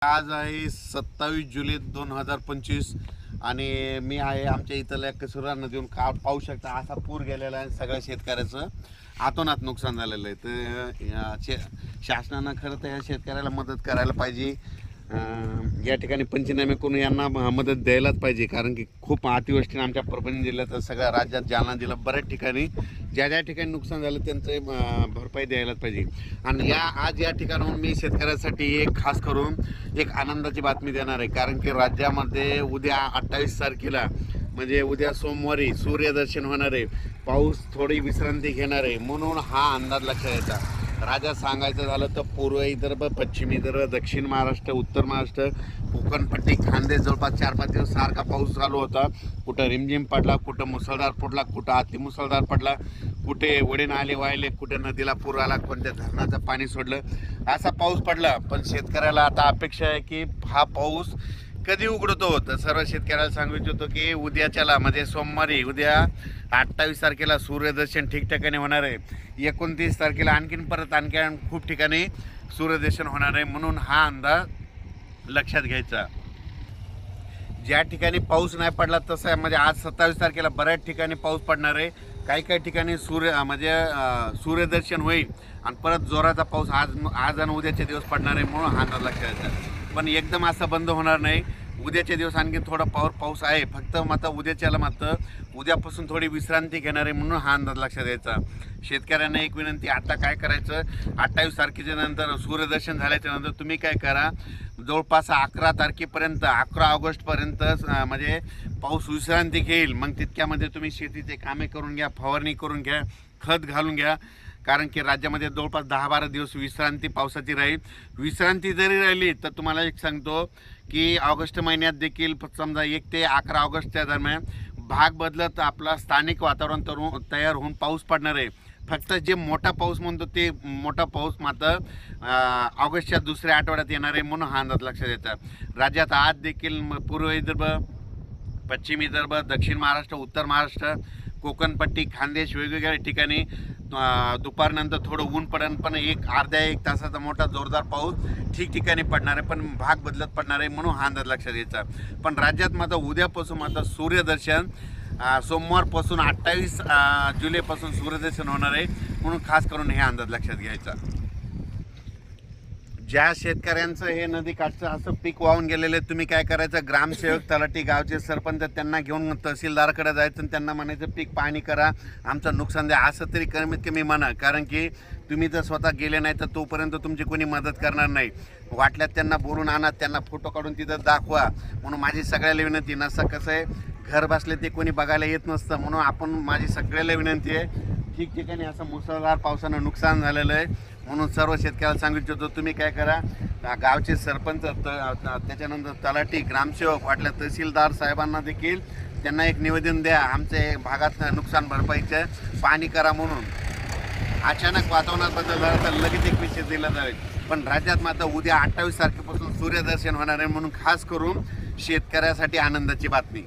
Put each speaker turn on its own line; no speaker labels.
आज आहे 27 जुलै 2025 आणि मी आहे आमच्या इथल्या कसुरा नदीवरून पाहू शकता असा पूर गेलेला आहे. सगळ्या शेतकऱ्याचं अतोनात नुकसान झालेलं आहे. तर शासनानं खरं तर या शेतकऱ्याला मदत करायला पाहिजे. या ठिकाणी पंचनामे करून यांना मदत द्यायलाच पाहिजे, कारण की खूप अतिवृष्टीने आमच्या परभणी जिल्ह्यात सगळ्या राज्यात जालना जिल्हा बऱ्याच ठिकाणी ज्या ठिकाणी नुकसान झालं त्यांचं भरपाई द्यायलाच पाहिजे. आणि आज या ठिकाणाहून मी शेतकऱ्यासाठी एक खास करून एक आनंदाची बातमी देणार आहे, कारण की राज्यामध्ये उद्या 28 तारखेला म्हणजे उद्या सोमवारी सूर्यदर्शन होणार आहे. पाऊस थोडी विश्रांती घेणार आहे, म्हणून हा अंदाज लक्षात यायचा. राज्यात सांगायचं झालं तर पूर्व विदर्भ, पश्चिम विदर्भ, दक्षिण महाराष्ट्र, उत्तर महाराष्ट्र, कोकणपट्टी, खानदेश जवळपास 4-5 दिवस सारखा पाऊस चालू होता. कुठं रिमझिम पडला, कुठं मुसळधार पडला, कुठं अतिमुसळधार पडला, कुठे वडे नाले वाहिले, कुठे नदीला पूर आला, कोणत्या धरणाचं पाणी सोडलं, असा पाऊस पडला. पण शेतकऱ्याला आता अपेक्षा आहे की हा पाऊस कधी उघडतो. तर सर्व शेतकऱ्याला सांगू इच्छितो की उद्याच्याला म्हणजे सोमवारी उद्या 28 तारखेला सूर्यदर्शन ठिकठिकाणी होणार आहे. 29 तारखेला आणखीन खूप ठिकाणी सूर्यदर्शन होणार आहे, म्हणून हा अंदाज लक्षात घ्यायचा. ज्या ठिकाणी पाऊस नाही पडला तसं म्हणजे आज 27 तारखेला बऱ्याच ठिकाणी पाऊस पडणार आहे. काही ठिकाणी सूर्यदर्शन होईल आणि परत जोराचा पाऊस आज आणि उद्याचे दिवस पडणार आहे, म्हणून हा अंदाज लक्षात घ्यायचा. पण एकदम असं बंद होणार नाही. उद्याच्या दिवस आणखी थोडा पाऊस आहे, फक्त मात्र उद्याच्याला मात्र उद्यापासून थोडी विश्रांती घेणार आहे, म्हणून हा अंदाज लक्षात द्यायचा. शेतकऱ्यांना एक विनंती, आता काय करायचं, 28 तारखेच्या नंतर सूर्यदर्शन झाल्याच्या नंतर तुम्ही काय करा, जवळपास 11 तारखेपर्यंत 11 ऑगस्टपर्यंत म्हणजे पाऊस विश्रांती घेईल. मग तितक्यामध्ये तुम्ही शेतीचे कामे करून घ्या, फवारणी करून घ्या, खत घालून घ्या, कारण की राज्यामध्ये जवळपास 10-12 दिवस विश्रांती पावसाची राहील. विश्रांती जरी राहिली तर तुम्हाला एक सांगतो की ऑगस्ट महिन्यात देखील समजा 1 ते 11 ऑगस्टच्या दरम्यान भाग बदलत आपला स्थानिक वातावरण तयार होऊन पाऊस पडणार आहे. फक्त जे मोठा पाऊस म्हणतो ते मोठा पाऊस मात्र ऑगस्टच्या दुसऱ्या आठवड्यात येणार आहे, म्हणून हा अंदाज लक्षात येतात. राज्यात आज देखील पूर्व विदर्भ, पश्चिम विदर्भ, दक्षिण महाराष्ट्र, उत्तर महाराष्ट्र, कोकणपट्टी, खानदेश वेगवेगळ्या ठिकाणी दुपारनंतर थोडं ऊन पडेल, पण अर्ध्या एक तासाचा मोठा जोरदार पाऊस ठिकठिकाणी पडणार आहे, पण भाग बदलत पडणार आहे, म्हणून हा अंदाज लक्षात घ्यायचा. पण राज्यात मात्र उद्यापासून मात्र सूर्यदर्शन सोमवारपासून 28 जुलैपासून सूर्यदर्शन होणार आहे, म्हणून खास करून हे अंदाज लक्षात घ्यायचा. ज्या शेतकऱ्यांचं हे नदीकाठचं असं पीक वाहून गेलेलं आहे, तुम्ही काय करायचं, ग्रामसेवक, तलाठी, गावचे सरपंच त्यांना घेऊन तहसीलदाराकडे जायचं आणि त्यांना म्हणायचं पीक पाहणी करा, आमचं नुकसान द्या, असं तरी कमीत कमी म्हणा. कारण की तुम्ही जर स्वतः गेले नाही तर तोपर्यंत तुमची कोणी मदत करणार नाही. वाटल्यात त्यांना बोलून आणा, त्यांना फोटो काढून तिथं दाखवा. म्हणून माझी सगळ्याला विनंती, नसं कसं आहे घर बसले ते कोणी बघायला येत नसतं, म्हणून माझी सगळ्याला विनंती आहे, ठिकठिकाणी असं मुसळधार पावसानं नुकसान झालेलं आहे, म्हणून सर्व शेतकऱ्याला सांगू इच्छितो तुम्ही काय करा, गावचे सरपंच, त्याच्यानंतर तलाठी, ग्रामसेवक, वाटल्या तहसीलदार साहेबांना देखील त्यांना एक निवेदन द्या, आमचे भागात नुकसान भरपाईचं पाणी करा म्हणून. अचानक वातावरणात बदल झाला तर लगेच एक विषय दिला जाईल. पण राज्यात मात्र उद्या 28 तारखेपासून सूर्यदर्शन होणार आहे, म्हणून खास करून शेतकऱ्यासाठी आनंदाची बातमी.